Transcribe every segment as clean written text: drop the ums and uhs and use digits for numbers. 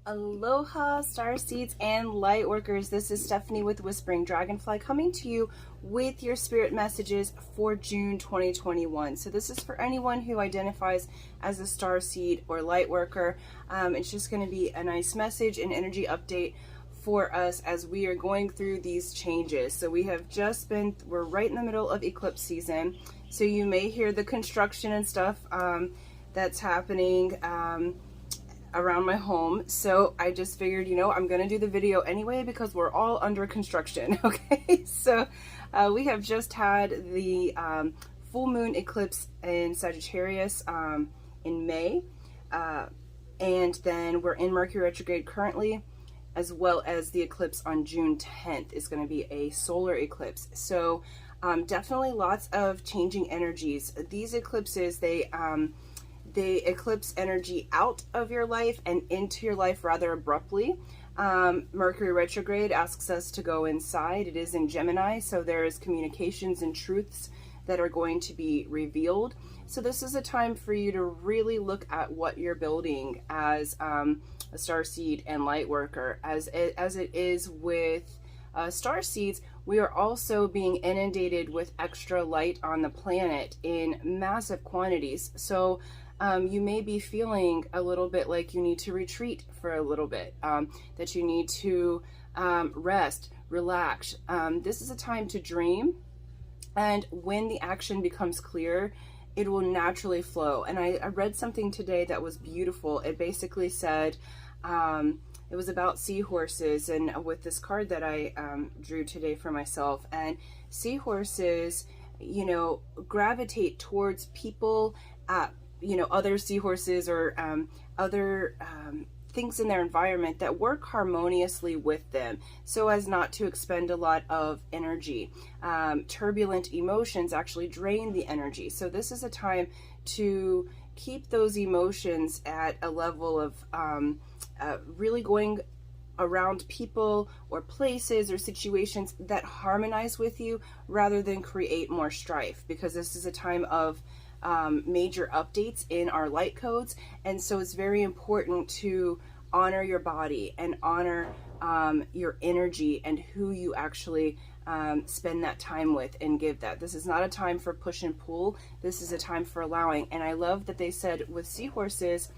Aloha, star seeds and light workers. This is Stephanie with Whispering Dragonfly coming to you with your spirit messages for June 2021. So this is for anyone who identifies as a star seed or light worker. It's just going to be a nice message and energy update for us as we are going through these changes. So we're right in the middle of eclipse season. So you may hear the construction and stuff that's happening around my home. So I just figured, I'm going to do the video anyway because we're all under construction. Okay. So we have just had the full moon eclipse in Sagittarius in May. And then we're in Mercury Retrograde currently, as well as the eclipse on June 10th is going to be a solar eclipse. So definitely lots of changing energies. These eclipses, they eclipse energy out of your life and into your life rather abruptly. Mercury retrograde asks us to go inside. It is in Gemini, so there is communications and truths that are going to be revealed. So this is a time for you to really look at what you're building as a starseed and light worker. As it is with star seeds, we are also being inundated with extra light on the planet in massive quantities. So you may be feeling a little bit like you need to retreat for a little bit, that you need to rest, relax. This is a time to dream, and when the action becomes clear, it will naturally flow. And I read something today that was beautiful. It basically said, it was about seahorses, and with this card that I drew today for myself, and seahorses, gravitate towards people, other seahorses or other things in their environment that work harmoniously with them so as not to expend a lot of energy. Turbulent emotions actually drain the energy. So this is a time to keep those emotions at a level of really going around people or places or situations that harmonize with you rather than create more strife, because this is a time of major updates in our light codes. And so it's very important to honor your body and honor your energy and who you actually spend that time with and give that. This is not a time for push and pull. This is a time for allowing. And I love that they said with seahorses,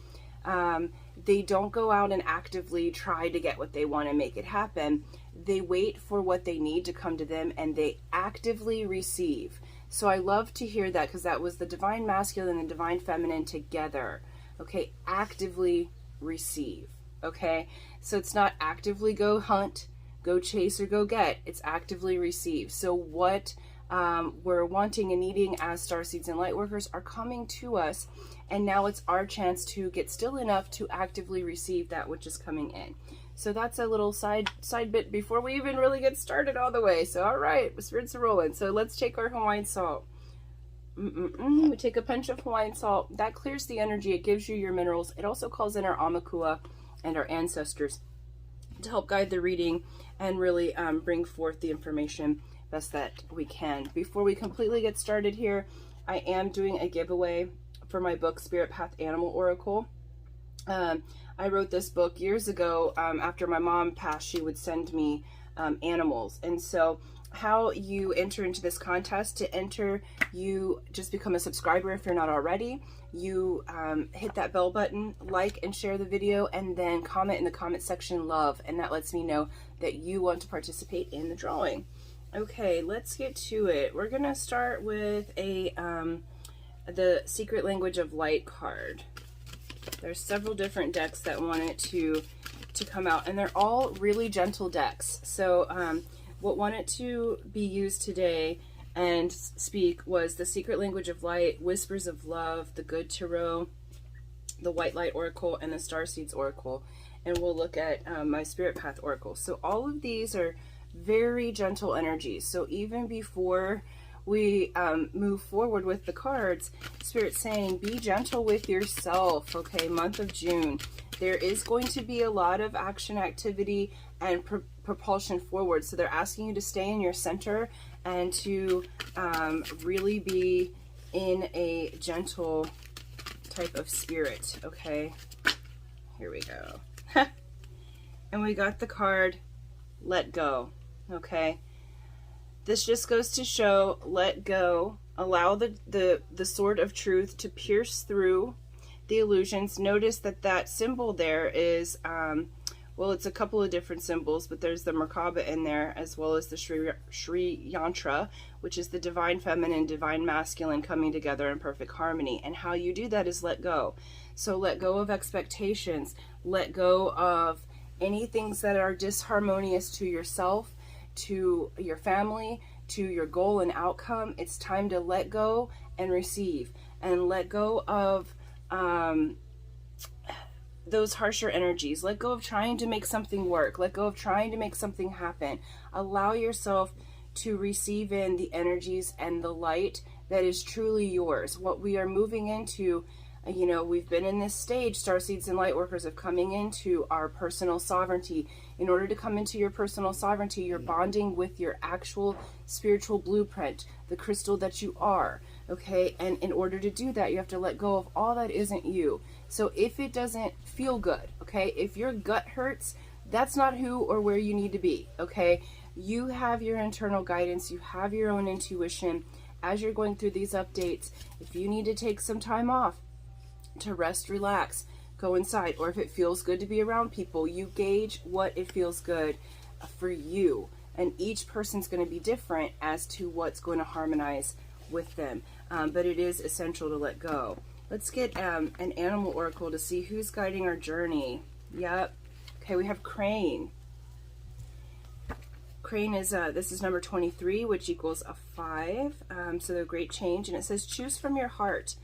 they don't go out and actively try to get what they want and make it happen. They wait for what they need to come to them, and they actively receive. So I love to hear that, because that was the divine masculine and divine feminine together. Okay, actively receive. Okay, so it's not actively go hunt, go chase, or go get. It's actively receive. So what we're wanting and needing as starseeds and lightworkers are coming to us, and now it's our chance to get still enough to actively receive that which is coming in. So that's a little side bit before we even really get started all the way. So all right, spirits are rolling. So let's take our Hawaiian salt. We take a pinch of Hawaiian salt. That clears the energy. It gives you your minerals. It also calls in our Amakua and our ancestors to help guide the reading and really bring forth the information best that we can. Before we completely get started here, I am doing a giveaway for my book, Spirit Path Animal Oracle. I wrote this book years ago. After my mom passed, she would send me animals. And so how you enter into this contest, to enter, you just become a subscriber if you're not already. You hit that bell button, like and share the video, and then comment in the comment section love, and that lets me know that you want to participate in the drawing. Okay, let's get to it. We're gonna start with the Secret Language of Light card. There's several different decks that want it to come out, and they're all really gentle decks. So what wanted to be used today and speak was the Secret Language of Light, Whispers of Love, the Good Tarot, the White Light Oracle, and the Starseeds Oracle. And we'll look at my Spirit Path Oracle. So all of these are very gentle energies. So even before we move forward with the cards, Spirit's saying, be gentle with yourself. Okay, month of June. There is going to be a lot of action, activity, and propulsion forward. So they're asking you to stay in your center and to really be in a gentle type of spirit. Okay, here we go. and we got the card, let go. Okay. This just goes to show, let go, allow the sword of truth to pierce through the illusions. Notice that symbol there is, well, it's a couple of different symbols, but there's the Merkaba in there, as well as the Sri Yantra, which is the divine feminine, divine masculine coming together in perfect harmony. And how you do that is let go. So let go of expectations, let go of any things that are disharmonious to yourself, to your family, to your goal and outcome. It's time to let go and receive, and let go of those harsher energies. Let go of trying to make something work. Let go of trying to make something happen. Allow yourself to receive in the energies and the light that is truly yours. What we are moving into, you know, we've been in this stage, starseeds and lightworkers, of coming into our personal sovereignty. In order to come into your personal sovereignty, you're bonding with your actual spiritual blueprint, the crystal that you are, okay? And in order to do that, you have to let go of all that isn't you. So if it doesn't feel good, okay, if your gut hurts, that's not who or where you need to be, okay? You have your internal guidance, you have your own intuition. As you're going through these updates, if you need to take some time off to rest, relax, go inside, or if it feels good to be around people, you gauge what it feels good for you. And each person's going to be different as to what's going to harmonize with them. But it is essential to let go. Let's get an animal oracle to see who's guiding our journey. Yep. Okay, we have Crane. Crane is, this is number 23, which equals a 5. So a great change. And it says, choose from your heart.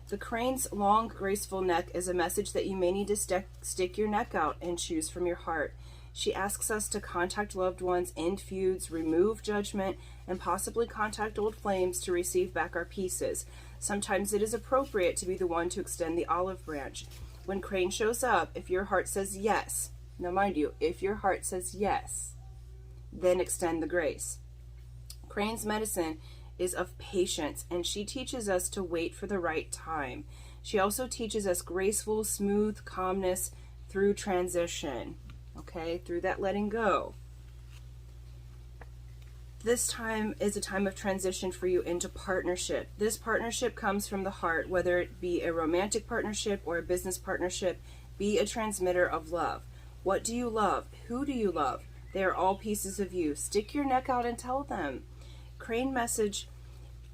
The crane's long, graceful neck is a message that you may need to stick your neck out and choose from your heart. She asks us to contact loved ones, end feuds, remove judgment, and possibly contact old flames to receive back our pieces. Sometimes it is appropriate to be the one to extend the olive branch. When Crane shows up, if your heart says yes, now mind you, if your heart says yes, then extend the grace. Crane's medicine is of patience, and she teaches us to wait for the right time. She also teaches us graceful, smooth calmness through transition, okay, through that letting go. This time is a time of transition for you into partnership. This partnership comes from the heart, whether it be a romantic partnership or a business partnership. Be a transmitter of love. What do you love? Who do you love? They are all pieces of you. Stick your neck out and tell them. Crane message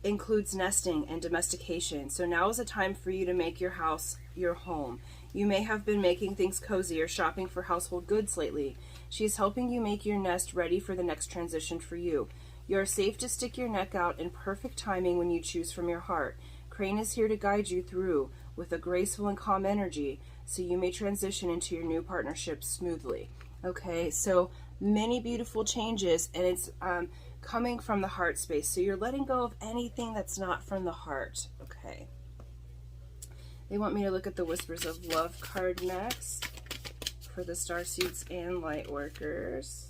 includes nesting and domestication. So now is a time for you to make your house your home. You may have been making things cozy or shopping for household goods lately. She is helping you make your nest ready for the next transition for you. You are safe to stick your neck out in perfect timing when you choose from your heart. Crane is here to guide you through with a graceful and calm energy so you may transition into your new partnership smoothly. Okay, so many beautiful changes, and it's coming from the heart space. So you're letting go of anything that's not from the heart. Okay. They want me to look at the Whispers of Love card next for the Starseeds and Lightworkers.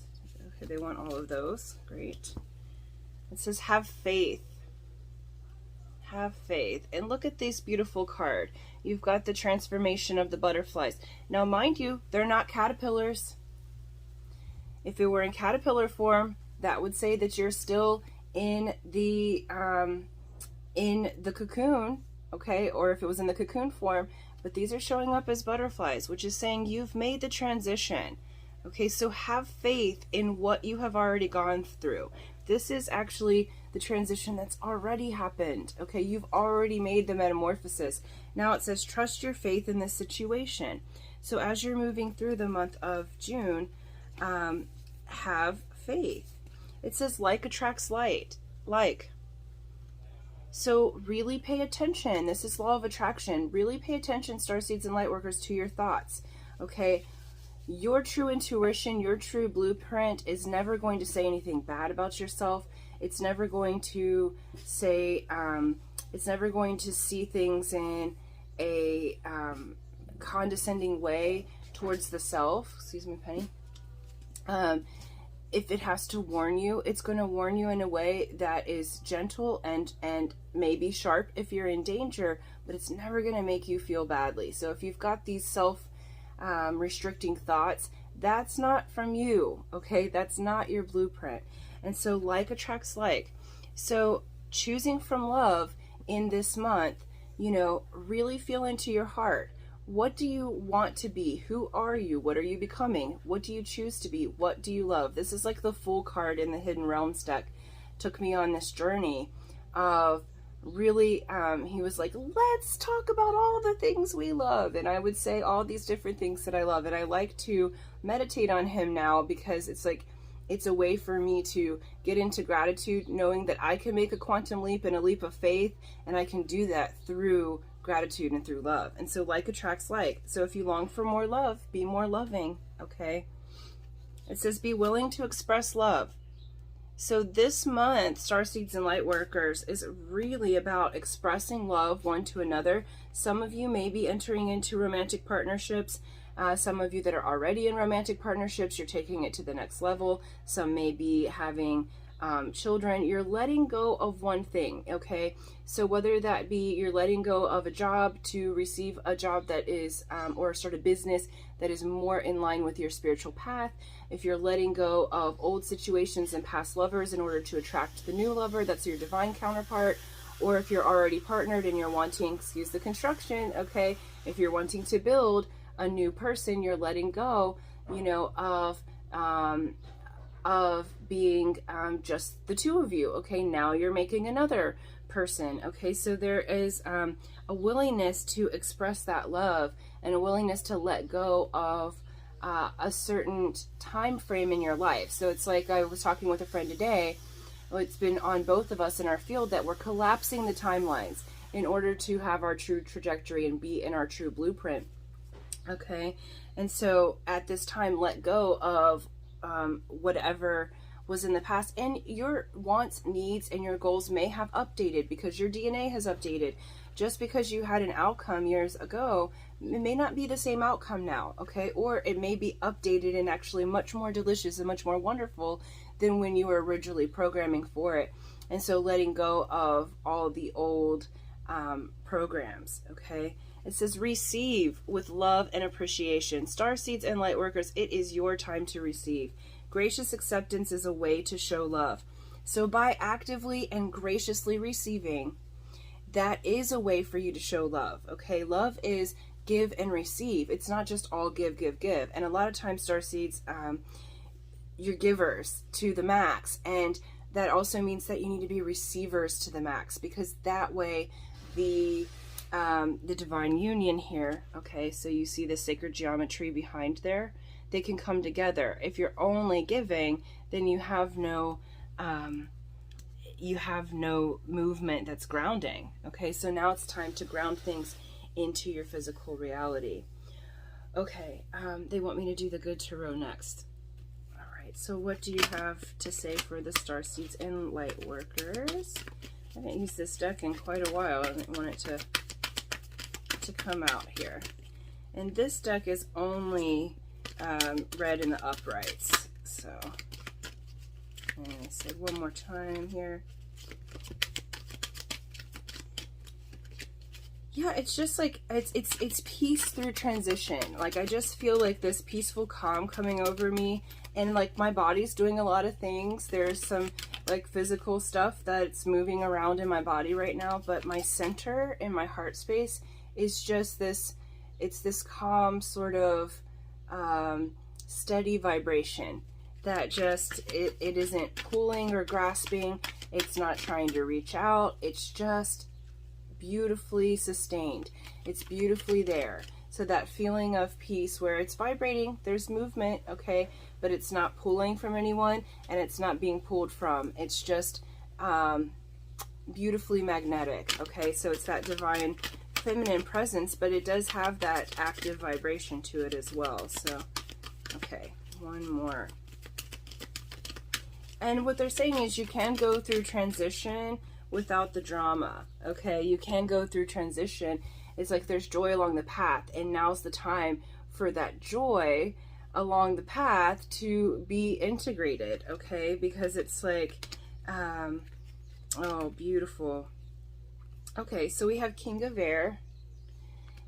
Okay, they want all of those. Great. It says, have faith. Have faith. And look at this beautiful card. You've got the transformation of the butterflies. Now, mind you, they're not caterpillars. If it were in caterpillar form, that would say that you're still in the cocoon, okay? Or if it was in the cocoon form, but these are showing up as butterflies, which is saying you've made the transition. Okay, so have faith in what you have already gone through. This is actually the transition that's already happened. Okay, you've already made the metamorphosis. Now it says trust your faith in this situation. So as you're moving through the month of June, have faith. It says like attracts like. So really pay attention. This is law of attraction. Really pay attention, Starseeds and Lightworkers, to your thoughts. Okay, your true intuition, your true blueprint is never going to say anything bad about yourself. It's never going to say, it's never going to see things in a condescending way towards the self. Excuse me, Penny. If it has to warn you, it's going to warn you in a way that is gentle and maybe sharp if you're in danger, but it's never going to make you feel badly. So if you've got these self restricting thoughts, that's not from you, okay? That's not your blueprint. And so like attracts like. So choosing from love in this month, you know, really feel into your heart. What do you want to be? Who are you? What are you becoming? What do you choose to be? What do you love? This is like the Fool card in the Hidden Realms deck. Took me on this journey of really, he was like, let's talk about all the things we love. And I would say all these different things that I love. And I like to meditate on him now because it's like, it's a way for me to get into gratitude, knowing that I can make a quantum leap and a leap of faith, and I can do that through gratitude and through love. And so like attracts like. So if you long for more love, be more loving, okay? It says be willing to express love. So this month, Starseeds and Lightworkers, is really about expressing love one to another. Some of you may be entering into romantic partnerships. Some of you that are already in romantic partnerships, you're taking it to the next level. Some may be having children. You're letting go of one thing, okay? So whether that be you're letting go of a job to receive a job that is, or start a business that is more in line with your spiritual path, if you're letting go of old situations and past lovers in order to attract the new lover, that's your divine counterpart, or if you're already partnered and you're wanting, excuse the construction, okay, if you're wanting to build a new person, you're letting go, you know, of being just the two of you, okay? Now you're making another person, okay? So there is a willingness to express that love and a willingness to let go of a certain time frame in your life. So it's like I was talking with a friend today, it's been on both of us in our field that we're collapsing the timelines in order to have our true trajectory and be in our true blueprint, okay? And so at this time, let go of whatever was in the past, and your wants, needs, and your goals may have updated because your DNA has updated. Just because you had an outcome years ago, it may not be the same outcome now, okay? Or it may be updated and actually much more delicious and much more wonderful than when you were originally programming for it. And so letting go of all the old programs, okay? It says receive with love and appreciation. Starseeds and Lightworkers, it is your time to receive. Gracious acceptance is a way to show love. So by actively and graciously receiving, that is a way for you to show love, okay? Love is give and receive. It's not just all give, give, give. And a lot of times, Starseeds, you're givers to the max. And that also means that you need to be receivers to the max, because that way the divine union here, okay, so you see the sacred geometry behind there, they can come together. If you're only giving, then you have no movement that's grounding, okay? So now it's time to ground things into your physical reality. Okay, they want me to do the good tarot next. All right, so what do you have to say for the Starseeds and Lightworkers? I haven't used this deck in quite a while. I didn't want it to come out here. And this deck is only read in the uprights. So, and I said one more time here. Yeah, it's just like, it's peace through transition. Like, I just feel like this peaceful calm coming over me, and like my body's doing a lot of things. There's some like physical stuff that's moving around in my body right now, but my center in my heart space is just this, it's this calm sort of steady vibration that just, it isn't pulling or grasping. It's not trying to reach out. It's just beautifully sustained. It's beautifully there. So that feeling of peace where it's vibrating, there's movement, okay, but it's not pulling from anyone and it's not being pulled from. It's just beautifully magnetic, okay? So it's that divine feminine presence, but it does have that active vibration to it as well. So, okay, one more. And what they're saying is you can go through transition without the drama, okay? You can go through transition. It's like there's joy along the path, and now's the time for that joy along the path to be integrated, okay? Because it's like, oh, beautiful. Okay, so we have King of Air.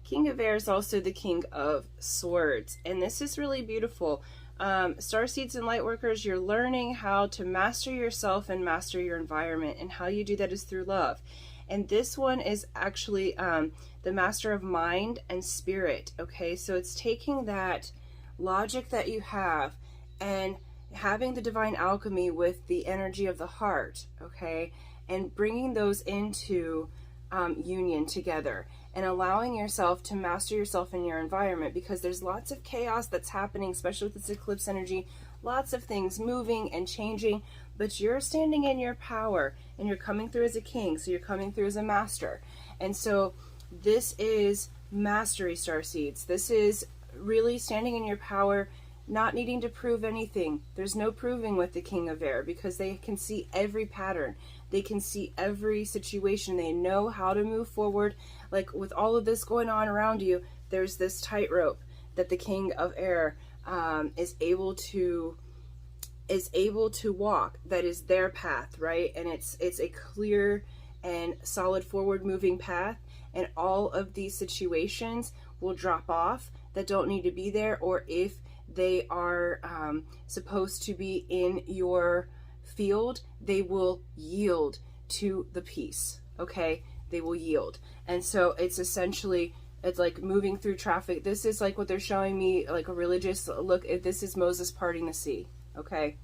King of Air is also the King of Swords, and this is really beautiful. Starseeds and Lightworkers, you're learning how to master yourself and master your environment, and how you do that is through love. And this one is actually the master of mind and spirit. Okay, so it's taking that logic that you have and having the divine alchemy with the energy of the heart, okay, and bringing those into union together, and allowing yourself to master yourself in your environment, because there's lots of chaos that's happening, especially with this eclipse energy, lots of things moving and changing, but you're standing in your power, and you're coming through as a king, so you're coming through as a master. And so this is mastery, starseeds. This is really standing in your power, not needing to prove anything. There's no proving with the King of Air, because they can see every pattern. They can see every situation. They know how to move forward. Like with all of this going on around you, there's this tightrope that the King of Air is able to walk. That is their path, right? And it's a clear and solid forward moving path. And all of these situations will drop off that don't need to be there, or if they are supposed to be in your field, they will yield to the peace. Okay, they will yield. And so it's essentially, it's like moving through traffic. This is like what they're showing me, like a religious look. This is Moses parting the sea. Okay,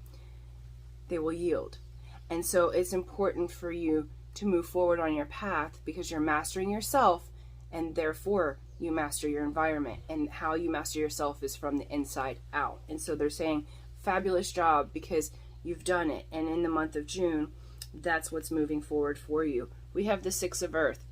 they will yield. And so it's important for you to move forward on your path, because you're mastering yourself, and therefore you master your environment. And how you master yourself is from the inside out. And so they're saying, fabulous job, because you've done it. And in the month of June, that's what's moving forward for you. We have the Six of Earth.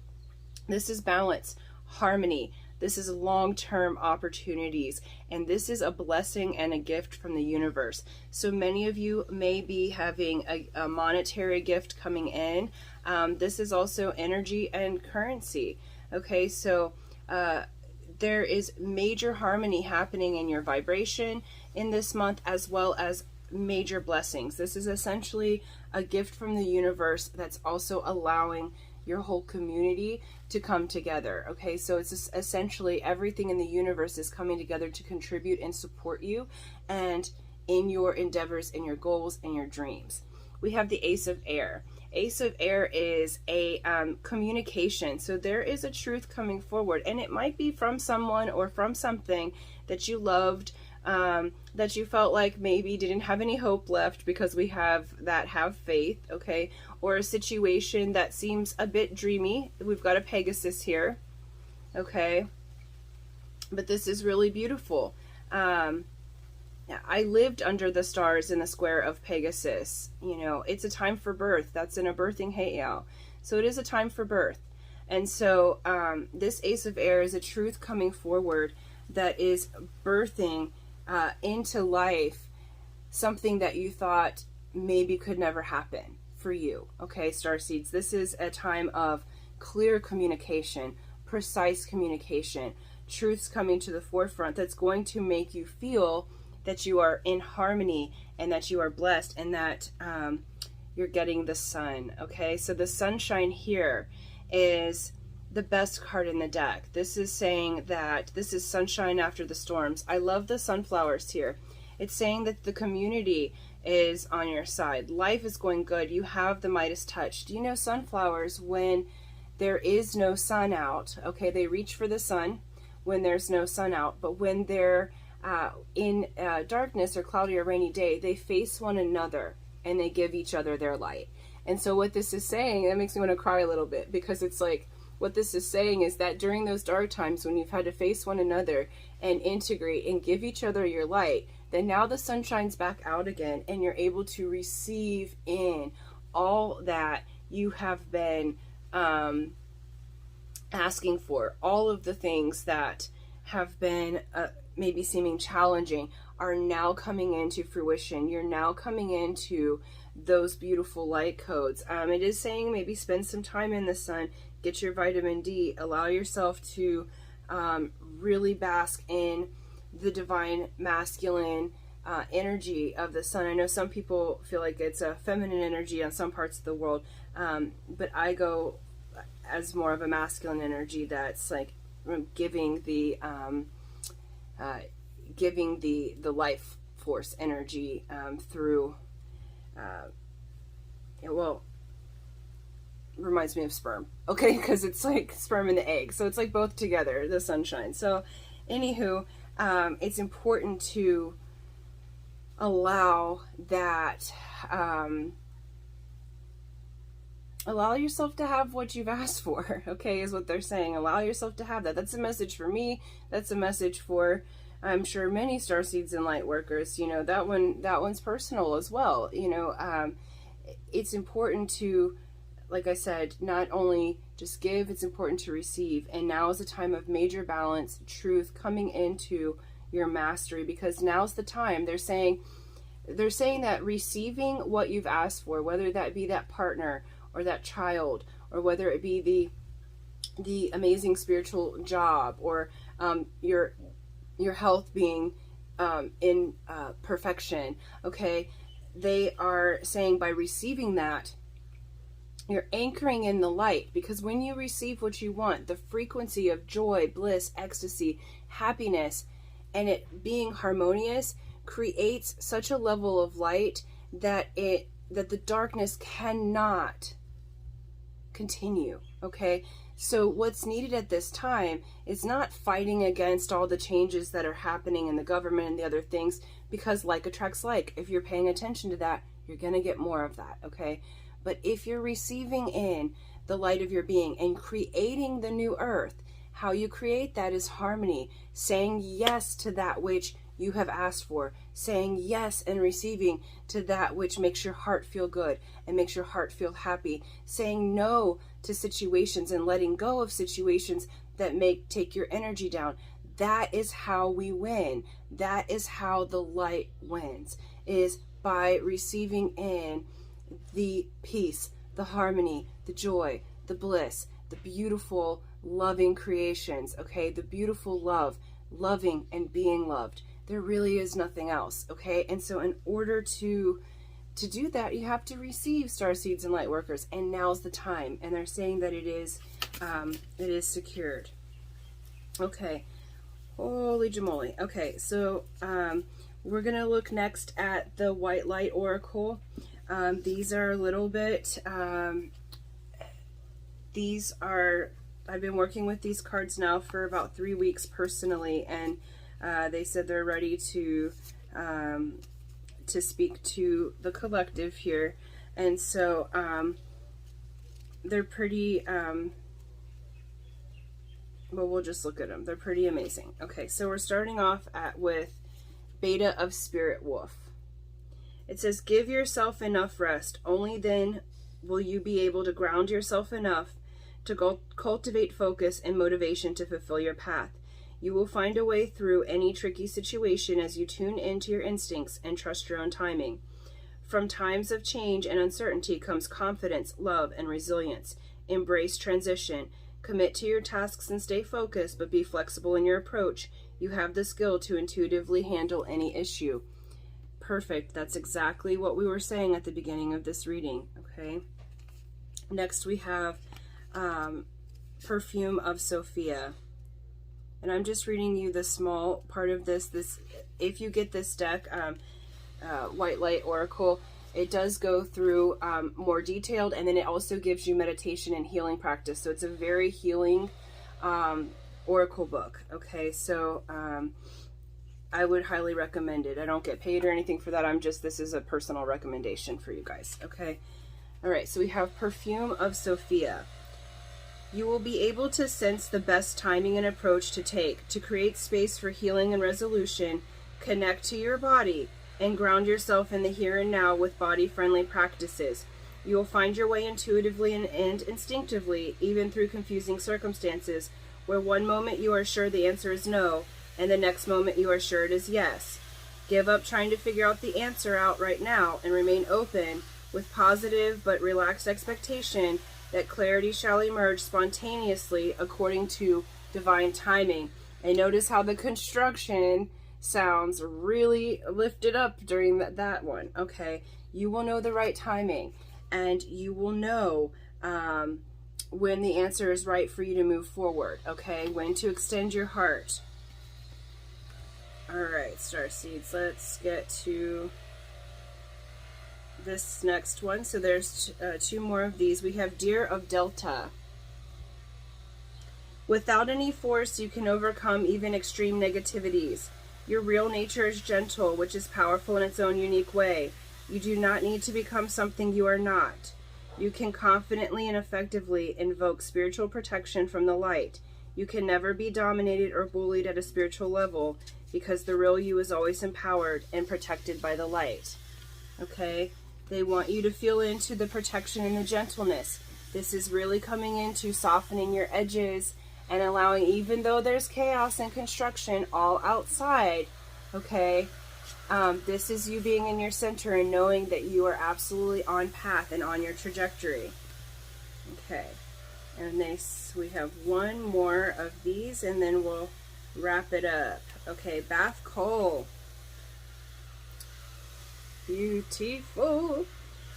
This is balance, harmony. This is long-term opportunities, and this is a blessing and a gift from the universe. So many of you may be having a monetary gift coming in. This is also energy and currency. Okay, so there is major harmony happening in your vibration in this month, as well as major blessings. This is essentially a gift from the universe that's also allowing your whole community to come together. Okay, so it's essentially everything in the universe is coming together to contribute and support you, and in your endeavors, in your goals, and your dreams. We have the Ace of Air. Ace of Air is a communication. So there is a truth coming forward, and it might be from someone or from something that you loved, that you felt like maybe didn't have any hope left, because we have that have faith, okay? Or a situation that seems a bit dreamy. We've got a Pegasus here, okay? But this is really beautiful. I lived under the stars in the square of Pegasus. You know, it's a time for birth. That's in a birthing heiau. So it is a time for birth. And so this Ace of Air is a truth coming forward that is birthing into life something that you thought maybe could never happen for you. Okay, Starseeds, this is a time of clear communication, precise communication, truths coming to the forefront that's going to make you feel that you are in harmony, and that you are blessed, and that you're getting the sun. Okay, so the sunshine here is the best card in the deck. This is saying that this is sunshine after the storms. I love the sunflowers here. It's saying that the community is on your side. Life is going good. You have the Midas touch. Do you know sunflowers, when there is no sun out, okay, they reach for the sun when there's no sun out, but when they're in darkness or cloudy or rainy day, they face one another and they give each other their light. And so what this is saying, that makes me want to cry a little bit, because it's like, what this is saying is that during those dark times when you've had to face one another and integrate and give each other your light, then now the sun shines back out again, and you're able to receive in all that you have been asking for. All of the things that have been maybe seeming challenging are now coming into fruition. You're now coming into those beautiful light codes. It is saying maybe spend some time in the sun, get your vitamin D, allow yourself to really bask in the divine masculine energy of the sun. I know some people feel like it's a feminine energy on some parts of the world, but I go as more of a masculine energy that's like giving the life force energy through, well, reminds me of sperm, okay, because it's like sperm and the egg, so it's like both together, the sunshine. So anywho, it's important to allow that, allow yourself to have what you've asked for, okay, is what they're saying. Allow yourself to have that. That's a message for me. That's a message for, I'm sure, many starseeds and light workers. You know, that one's personal as well. You know, it's important to, like I said, not only just give, it's important to receive. And now is a time of major balance, truth coming into your mastery, because now's the time. They're saying that receiving what you've asked for, whether that be that partner or that child, or whether it be the amazing spiritual job, or your health being in perfection, okay, they are saying by receiving that, you're anchoring in the light, because when you receive what you want, the frequency of joy, bliss, ecstasy, happiness, and it being harmonious creates such a level of light that the darkness cannot continue, okay? So what's needed at this time is not fighting against all the changes that are happening in the government and the other things, because like attracts like. If you're paying attention to that, you're going to get more of that, okay? But if you're receiving in the light of your being and creating the new earth, how you create that is harmony, saying yes to that which you have asked for, saying yes and receiving to that which makes your heart feel good and makes your heart feel happy, saying no to situations and letting go of situations that take your energy down. That is how we win. That is how the light wins, is by receiving in the peace, the harmony, the joy, the bliss, the beautiful loving creations, okay, the beautiful love, loving and being loved. There really is nothing else, okay? And so in order to do that, you have to receive, starseeds and light workers, and now's the time. And they're saying that it is secured. Okay, holy jamoly. Okay, so we're gonna look next at the white light oracle. These are a little bit, I've been working with these cards now for about 3 weeks personally, and they said they're ready to speak to the collective here. And so they're pretty, well, we'll just look at them. They're pretty amazing. Okay, so we're starting off with Beta of Spirit Wolf. It says, give yourself enough rest. Only then will you be able to ground yourself enough to cultivate focus and motivation to fulfill your path. You will find a way through any tricky situation as you tune into your instincts and trust your own timing. From times of change and uncertainty comes confidence, love, and resilience. Embrace transition. Commit to your tasks and stay focused, but be flexible in your approach. You have the skill to intuitively handle any issue. Perfect. That's exactly what we were saying at the beginning of this reading, okay? Next we have Perfume of Sofia. And I'm just reading you the small part of this. If you get this deck, White Light Oracle, it does go through more detailed, and then it also gives you meditation and healing practice. So it's a very healing oracle book, okay? So I would highly recommend it. I don't get paid or anything for that. This is a personal recommendation for you guys, okay? All right, so we have Perfume of Sofia. You will be able to sense the best timing and approach to take to create space for healing and resolution. Connect to your body and ground yourself in the here and now with body-friendly practices. You will find your way intuitively and instinctively, even through confusing circumstances, where one moment you are sure the answer is no, and the next moment you are sure it is yes. Give up trying to figure out the answer out right now and remain open with positive but relaxed expectation that clarity shall emerge spontaneously according to divine timing. And notice how the construction sounds really lifted up during that one, okay? You will know the right timing, and you will know when the answer is right for you to move forward, okay? When to extend your heart. All right, Starseeds, let's get to this next one. So there's two more of these. We have Deer of Delta. Without any force, you can overcome even extreme negativities. Your real nature is gentle, which is powerful in its own unique way. You do not need to become something you are not. You can confidently and effectively invoke spiritual protection from the light. You can never be dominated or bullied at a spiritual level because the real you is always empowered and protected by the light. Okay? They want you to feel into the protection and the gentleness. This is really coming into softening your edges and allowing, even though there's chaos and construction all outside, okay, this is you being in your center and knowing that you are absolutely on path and on your trajectory. Okay, and we have one more of these and then we'll wrap it up. Okay, Bath Coal. Beautiful.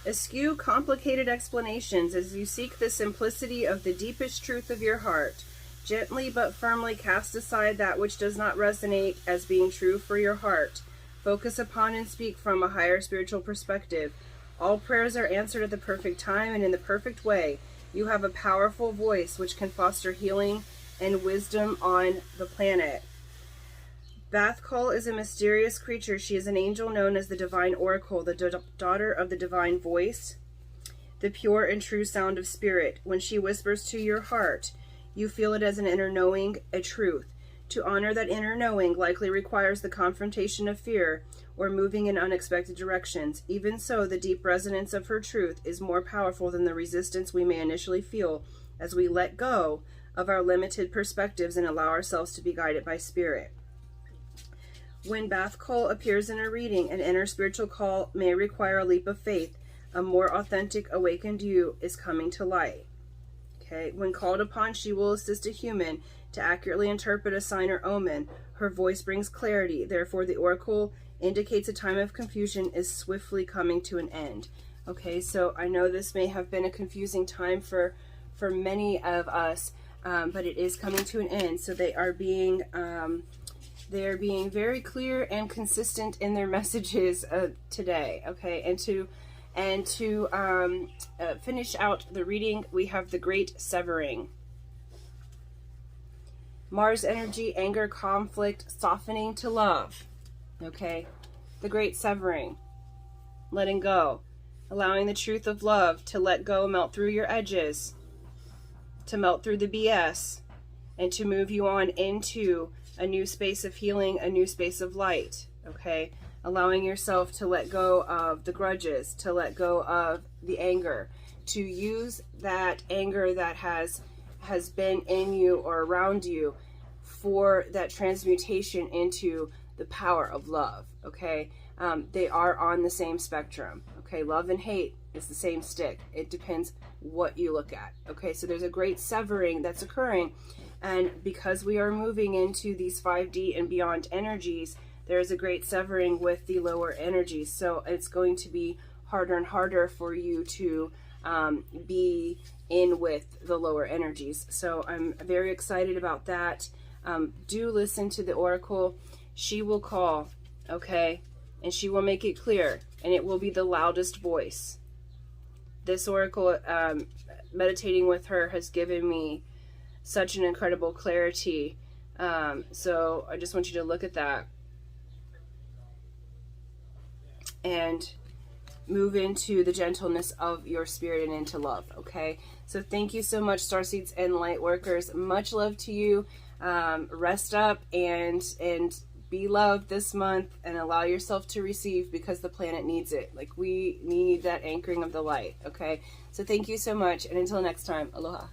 Eschew complicated explanations as you seek the simplicity of the deepest truth of your heart. Gently but firmly cast aside that which does not resonate as being true for your heart. Focus upon and speak from a higher spiritual perspective. All prayers are answered at the perfect time and in the perfect way. You have a powerful voice which can foster healing and wisdom on the planet. Bathkal is a mysterious creature. She is an angel known as the Divine Oracle, the daughter of the Divine Voice, the pure and true sound of spirit. When she whispers to your heart, you feel it as an inner knowing, a truth. To honor that inner knowing likely requires the confrontation of fear or moving in unexpected directions. Even so, the deep resonance of her truth is more powerful than the resistance we may initially feel as we let go of our limited perspectives and allow ourselves to be guided by spirit. When Bath Call appears in a reading, an inner spiritual call may require a leap of faith. A more authentic, awakened you is coming to light. Okay. When called upon, she will assist a human to accurately interpret a sign or omen. Her voice brings clarity. Therefore, the oracle indicates a time of confusion is swiftly coming to an end. Okay, so I know this may have been a confusing time for many of us, but it is coming to an end. So they are being very clear and consistent in their messages today. Okay, and to finish out the reading, we have the Great Severing. Mars energy, anger, conflict, softening to love. Okay, the Great Severing, letting go, allowing the truth of love to let go, melt through your edges, to melt through the BS, and to move you on into a new space of healing, a new space of light. Okay, allowing yourself to let go of the grudges, to let go of the anger, to use that anger that has been in you or around you for that transmutation into the power of love. Okay, they are on the same spectrum. Okay, love and hate is the same stick. It depends what you look at. Okay, so there's a great severing that's occurring, and because we are moving into these 5D and beyond energies, there's a great severing with the lower energies. So it's going to be harder and harder for you to be in with the lower energies. So I'm very excited about that. Do listen to the oracle. She will call, okay, and she will make it clear, and it will be the loudest voice. This oracle, meditating with her, has given me such an incredible clarity. So I just want you to look at that and move into the gentleness of your spirit and into love. Okay, so thank you so much, Starseeds and Lightworkers. Much love to you. Rest up and be loved this month, and allow yourself to receive, because the planet needs it. Like, we need that anchoring of the light. Okay, so thank you so much, and until next time, aloha.